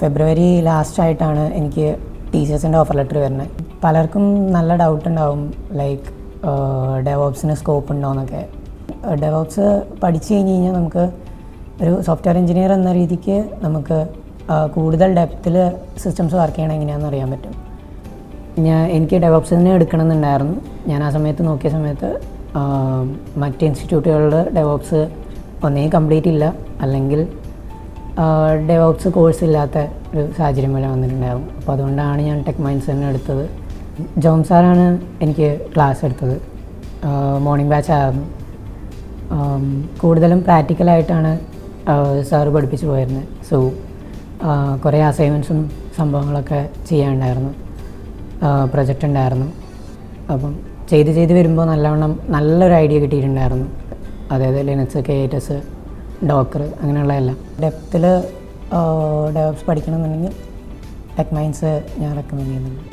ഫെബ്രുവരി ലാസ്റ്റായിട്ടാണ് എനിക്ക് ടീച്ചേഴ്സിൻ്റെ offer letter വരുന്നത്. പലർക്കും നല്ല ഡൗട്ട് ഉണ്ടാവും, ലൈക്ക് ഡെവോപ്സിന് സ്കോപ്പ് ഉണ്ടോ എന്നൊക്കെ. ഡെവോപ്സ് പഠിച്ചു കഴിഞ്ഞ് കഴിഞ്ഞാൽ നമുക്ക് ഒരു സോഫ്റ്റ്വെയർ എഞ്ചിനീയർ എന്ന രീതിക്ക് നമുക്ക് കൂടുതൽ ഡെപ്തിൽ സിസ്റ്റംസ് വർക്ക് ചെയ്യണം എങ്ങനെയാണെന്ന് അറിയാൻ പറ്റും. എനിക്ക് ഡെവോപ്സ് തന്നെ എടുക്കണമെന്നുണ്ടായിരുന്നു. ഞാൻ ആ സമയത്ത് നോക്കിയ സമയത്ത് മറ്റ് ഇൻസ്റ്റിറ്റ്യൂട്ടുകളിൽ ഡെവോപ്സ് ഒന്നേ കംപ്ലീറ്റ് ഇല്ല, അല്ലെങ്കിൽ ഡെവോപ്സ് കോഴ്സ് ഇല്ലാത്ത ഒരു സാഹചര്യം വരെ വന്നിട്ടുണ്ടാകും. അപ്പോൾ അതുകൊണ്ടാണ് ഞാൻ ടെക് മൈൻഡ്സ് തന്നെ എടുത്തത്. ജോം സാറാണ് എനിക്ക് ക്ലാസ് എടുത്തത്. മോർണിംഗ് ബാച്ച് ആയിരുന്നു. കൂടുതലും പ്രാക്ടിക്കലായിട്ടാണ് സാറ് പഠിപ്പിച്ച് പോയിരുന്നത്. സോ കുറേ അസൈൻമെൻറ്റ്സും സംഭവങ്ങളൊക്കെ ചെയ്യാനുണ്ടായിരുന്നു, പ്രൊജക്റ്റ് ഉണ്ടായിരുന്നു. അപ്പം ചെയ്ത് വരുമ്പോൾ നല്ലൊരു ഐഡിയ കിട്ടിയിട്ടുണ്ടായിരുന്നു. അതായത് ലിനക്സ്, KTS, ഡോക്കർ അങ്ങനെയുള്ള എല്ലാം. ഡെപ്തിൽ ഡെവലപ്സ് പഠിക്കണമെന്നുണ്ടെങ്കിൽ ടെക് മൈൻഡ്സ് ഞാൻ റെക്കമെൻഡ് ചെയ്യുന്നുണ്ട്.